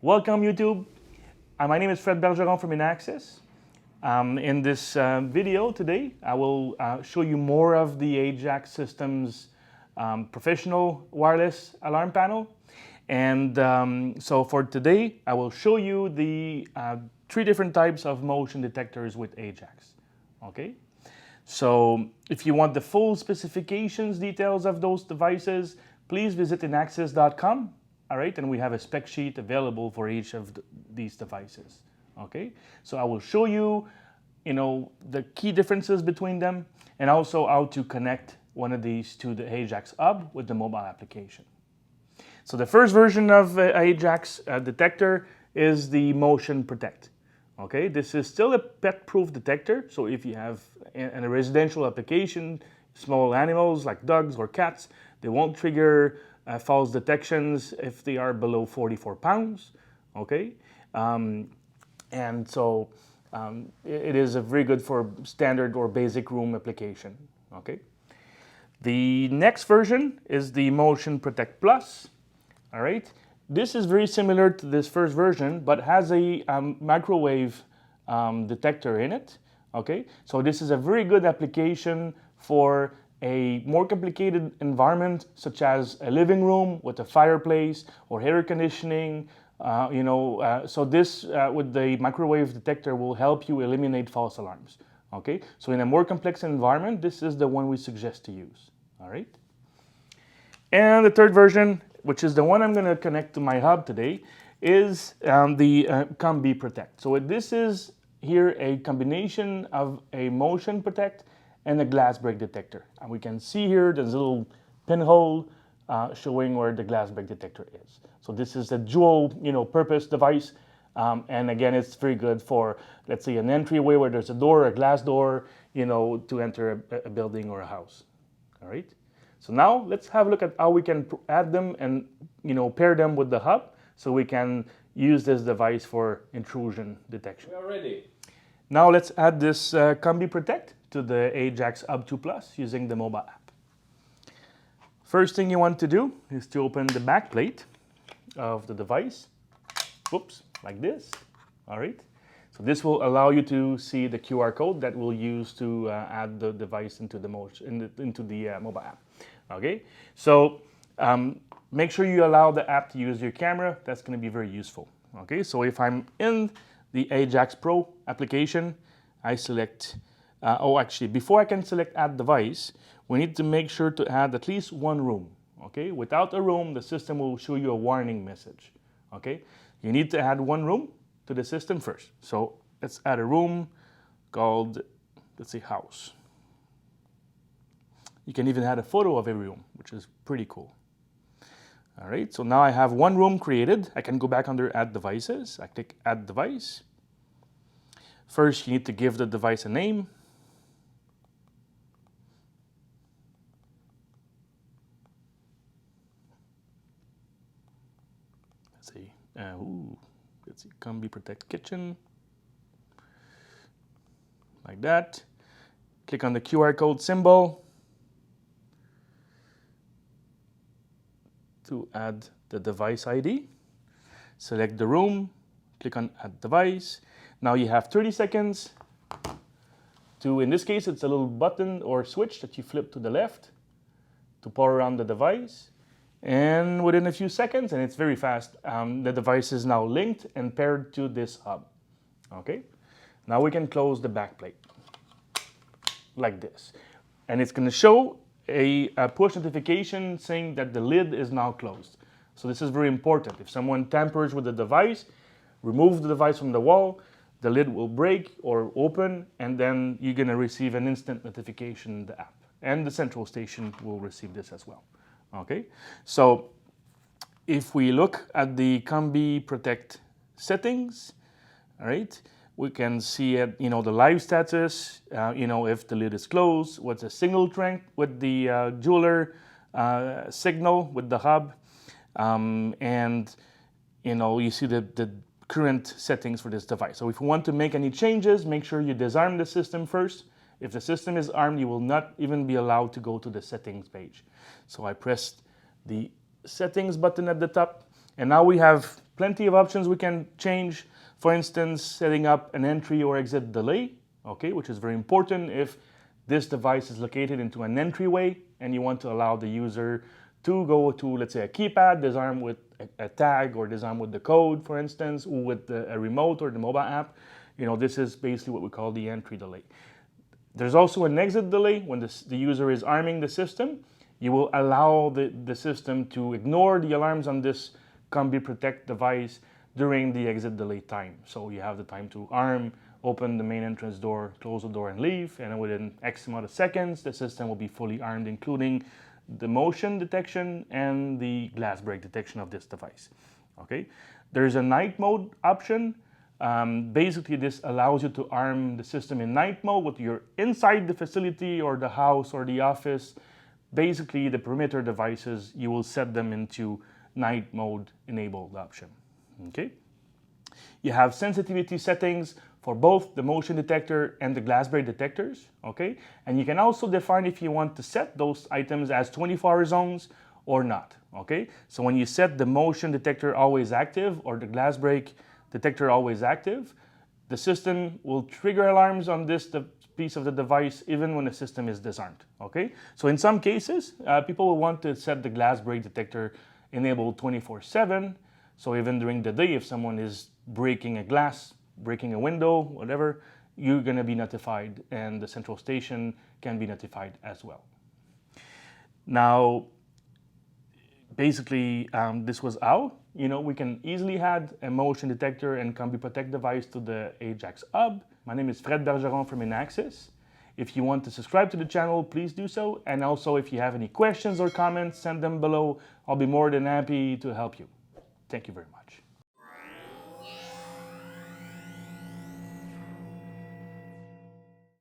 Welcome YouTube. My name is Bergeron from Inaxsys. In this video today, I will show you more of the Ajax Systems professional wireless alarm panel. And so for today, I will show you the three different types of motion detectors with Ajax. Okay. So if you want the full specifications, details of those devices, please visit inaxsys.com. All right, and we have a spec sheet available for each of these devices. Okay, so I will show you, the key differences between them, and also how to connect one of these to the Ajax hub with the mobile application. So the first version of Ajax detector is the MotionProtect. Okay, this is still a pet-proof detector. So if you have in a residential application, small animals like dogs or cats, they won't trigger false detections if they are below 44 pounds. Okay, and so it is very good for standard or basic room application. Okay, the next version is the MotionProtect Plus. All right, this is very similar to this first version, but has a microwave detector in it. Okay, so this is a very good application for a more complicated environment, such as a living room with a fireplace or air conditioning. So this with the microwave detector will help you eliminate false alarms. Okay, so in a more complex environment, this is the one we suggest to use. All right, and the third version, which is the one I'm going to connect to my hub today, is the CombiProtect. So this is here a combination of a MotionProtect and a glass break detector. And we can see here there's a little pinhole showing where the glass break detector is. So this is a dual, purpose device. And again, it's very good for, let's say, an entryway where there's a door, a glass door, to enter a building or a house. All right. So now let's have a look at how we can add them and, pair them with the hub so we can use this device for intrusion detection. We are ready. Now let's add this CombiProtect to the Ajax Hub 2 Plus using the mobile app. First thing you want to do is to open the back plate of the device. Whoops, like this. All right. So this will allow you to see the QR code that we'll use to add the device into the mobile app. Okay. So make sure you allow the app to use your camera. That's going to be very useful. Okay. So if I'm in the Ajax Pro application, I select. Before I can select add device, we need to make sure to add at least one room. Okay, without a room, the system will show you a warning message. Okay, you need to add one room to the system first. So let's add a room called, let's say, house. You can even add a photo of every room, which is pretty cool. All right, so now I have one room created. I can go back under add devices. I click add device. First, you need to give the device a name. Let's see, CombiProtect Kitchen, like that. Click on the QR code symbol to add the device ID. Select the room, click on add device. Now you have 30 seconds to, in this case, it's a little button or switch that you flip to the left to power on the device. And within a few seconds, and it's very fast, the device is now linked and paired to this hub. Okay, now we can close the back plate like this. And it's going to show a push notification saying that the lid is now closed. So this is very important. If someone tampers with the device, remove the device from the wall, the lid will break or open, and then you're going to receive an instant notification in the app. And the central station will receive this as well. Okay, so if we look at the CombiProtect settings, all right, we can see the live status, if the lid is closed, what's the signal strength with the jeweler signal with the hub, and you see the current settings for this device. So if you want to make any changes, make sure you disarm the system first. If the system is armed, you will not even be allowed to go to the settings page. So I pressed the settings button at the top, And now we have plenty of options we can change. For instance, setting up an entry or exit delay, okay, which is very important if this device is located into an entryway and you want to allow the user to go to, let's say, a keypad, disarm with a tag, or disarm with the code, for instance, or with a remote or the mobile app. You know, this is basically what we call the entry delay. There's also an exit delay. When the user is arming the system, you will allow the system to ignore the alarms on this CombiProtect device during the exit delay time. So you have the time to arm, open the main entrance door, close the door and leave, and within X amount of seconds, the system will be fully armed, including the motion detection and the glass break detection of this device. Okay, there's a night mode option. Basically, this allows you to arm the system in night mode when you're inside the facility or the house or the office. Basically, the perimeter devices, you will set them into night mode enabled option. Okay, you have sensitivity settings for both the motion detector and the glass break detectors, okay? And you can also define if you want to set those items as 24-hour zones or not, okay? So when you set the motion detector always active or the glass break detector always active, the system will trigger alarms on this piece of the device even when the system is disarmed, okay? So in some cases, people will want to set the glass break detector enabled 24/7. So even during the day, if someone is breaking a glass, breaking a window, whatever, you're going to be notified, and the central station can be notified as well. Now, basically, this was how, we can easily add a motion detector and CombiProtect device to the Ajax hub. My name is Fred Bergeron from Inaxsys. If you want to subscribe to the channel, please do so. And also, if you have any questions or comments, send them below. I'll be more than happy to help you. Thank you very much.